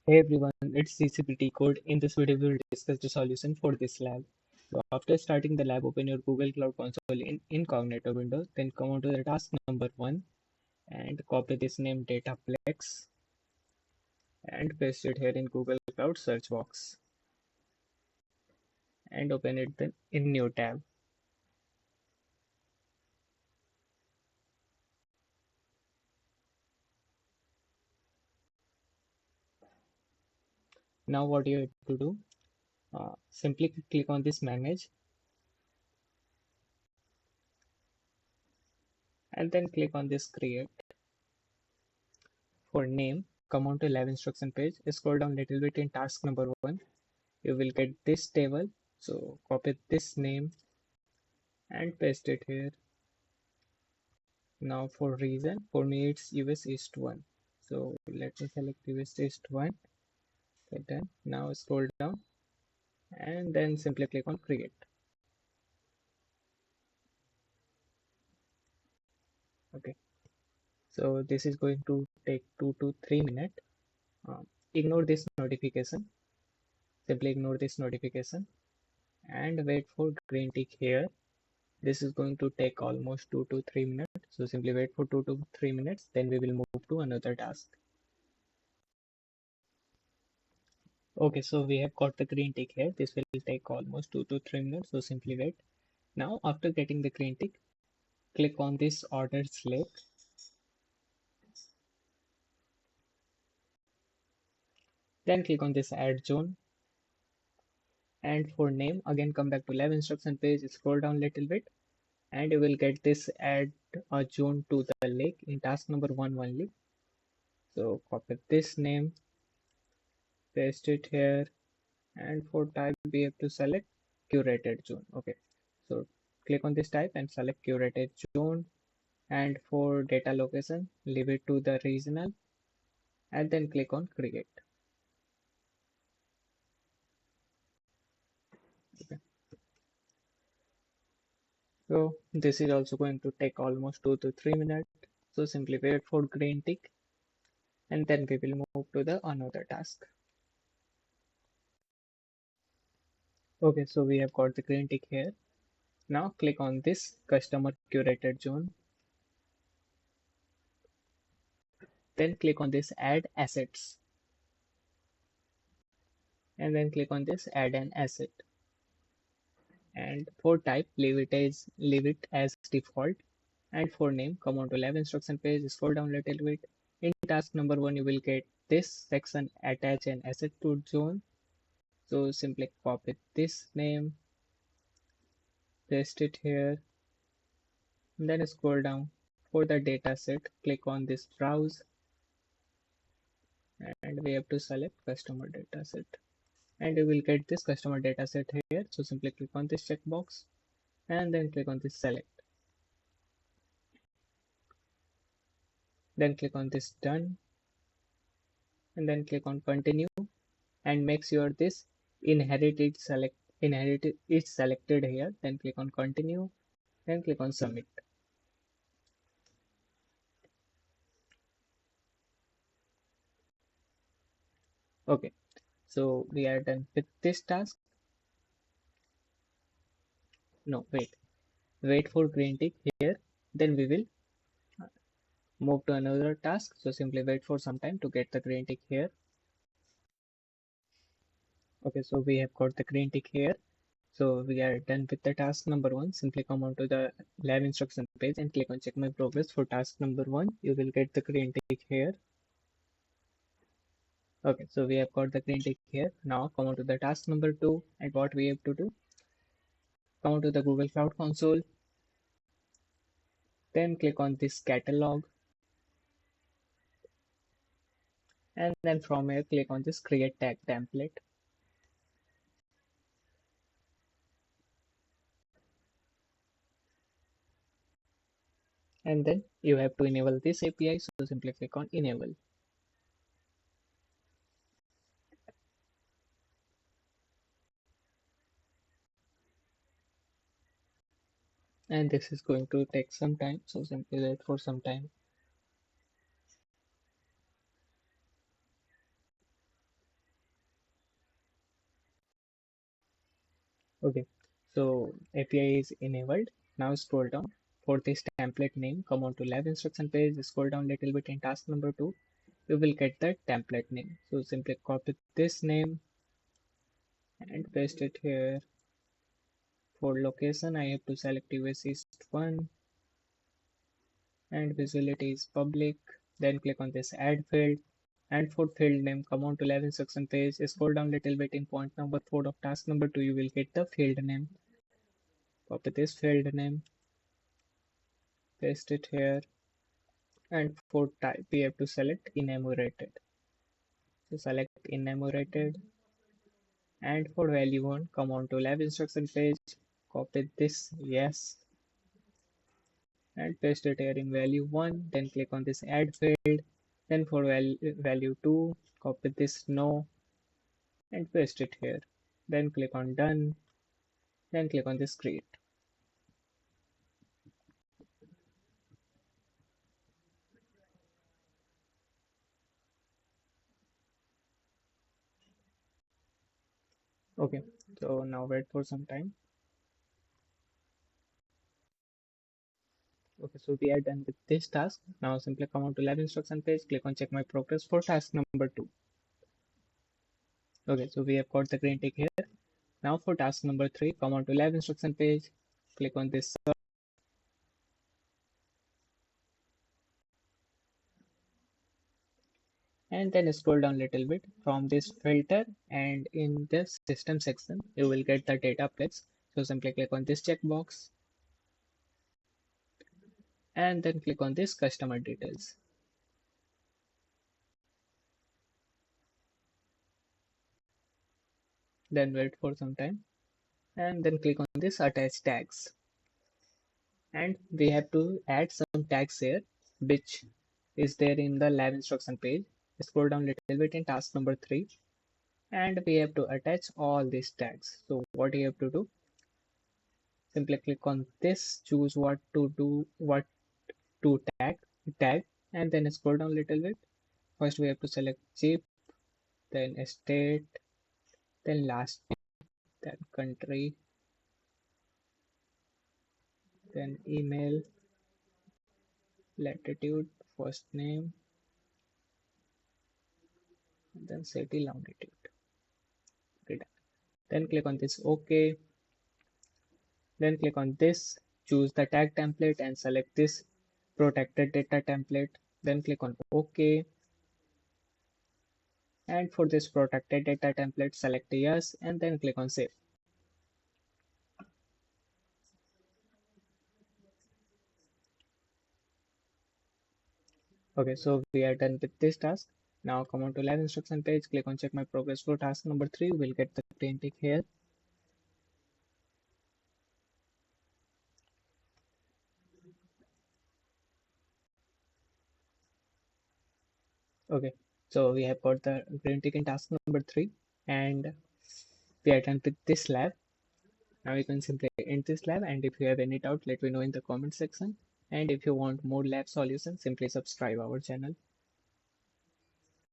Hey everyone, it's GCP Decode. In this video, we will discuss the solution for this lab. So after starting the lab, open your Google Cloud Console in Incognito window. Then come on to the task number 1 and copy this name Dataplex and paste it here in Google Cloud search box and open it then in new tab. Now what you have to do, simply click on this manage and then click on this create. For name, come on to lab instruction page, scroll down little bit in task number 1. You will get this table, so copy this name and paste it here. Now for region, for me it's US East 1, so let me select US East 1. Okay, done. Now scroll down and then simply click on create. Okay, so this is going to take 2 to 3 minutes. Ignore this notification, simply ignore this notification and wait for green tick here. This is going to take almost 2 to 3 minutes, so simply wait for 2 to 3 minutes, then we will move to another task. Okay, so we have got the green tick here. This will take almost 2 to 3 minutes, so simply wait. Now after getting the green tick, click on this order slave. Then click on this add zone. And for name, again come back to lab instruction page, scroll down a little bit and you will get this add a zone to the lake in task number 1 only. So copy this name, paste it here, and for type we have to select curated zone. Okay, so click on this type and select curated zone, and for data location leave it to the regional and then click on create. Okay, so this is also going to take almost 2 to 3 minutes, so simply wait for green tick and then we will move to the another task. Okay, so we have got the green tick here. Now click on this customer curated zone, then click on this add assets and then click on this add an asset, and for type leave it as default, and for name come on to lab instruction page, scroll down a little bit. In task number 1 you will get this section attach an asset to zone, so simply copy this name, paste it here, then scroll down. For the data set click on this browse and we have to select customer data set, and you will get this customer data set here, so simply click on this checkbox and then click on this select, then click on this done and then click on continue, and make sure this inherit is selected here, then click on continue, then click on submit. Okay, so we are done with this task. No, wait for green tick here, then we will move to another task, so simply wait for some time to get the green tick here. Okay, so we have got the green tick here, so we are done with the task number 1. Simply come on to the lab instruction page and click on check my progress. For task number 1 you will get the green tick here. Okay, so we have got the green tick here. Now come on to the task number 2, and what we have to do, come on to the Google Cloud Console, then click on this catalog, and then from here click on this create tag template. And then you have to enable this API, so simply click on enable. And this is going to take some time, so simply wait for some time. Okay, so API is enabled. Now scroll down. For this template name, come on to lab instruction page, scroll down little bit in task number 2. You will get the template name. So simply copy this name and paste it here. For location, I have to select US East 1 and visibility is public. Then click on this add field. And for field name, come on to lab instruction page, scroll down little bit in point number 4 of task number 2. You will get the field name. Copy this field name, paste it here. And for type, we have to select enumerated. So select enumerated. And for value 1, come on to lab instruction page, copy this yes and paste it here in value 1. Then click on this add field. Then for value 2, copy this no and paste it here. Then click on done. Then click on this create. Okay, so now wait for some time. Okay, so we are done with this task. Now simply come on to lab instruction page, click on check my progress for task number 2. Okay, so we have got the green tick here. Now for task number 3, come on to lab instruction page, click on this and then scroll down a little bit from this filter, and in this system section you will get the Dataplex. So simply click on this checkbox and then click on this customer details. Then wait for some time and then click on this attach tags, and we have to add some tags here which is there in the lab instruction page. Scroll down a little bit in task number 3 and we have to attach all these tags. So what you have to do, simply click on this, choose what to do, what to tag, and then scroll down a little bit. First we have to select chip, then state, then last name, then country, then email, latitude, first name, and then city, longitude. Okay, then click on this OK. Then click on this, choose the tag template and select this protected data template. Then click on OK. And for this protected data template, select yes and then click on save. Okay, so we are done with this task. Now come on to lab instruction page, click on check my progress for task number 3. We'll get the green tick here. Okay, so we have got the green tick in task number 3 and we are done with this lab. Now you can simply end this lab, and if you have any doubt, let me know in the comment section. And if you want more lab solutions, simply subscribe our channel.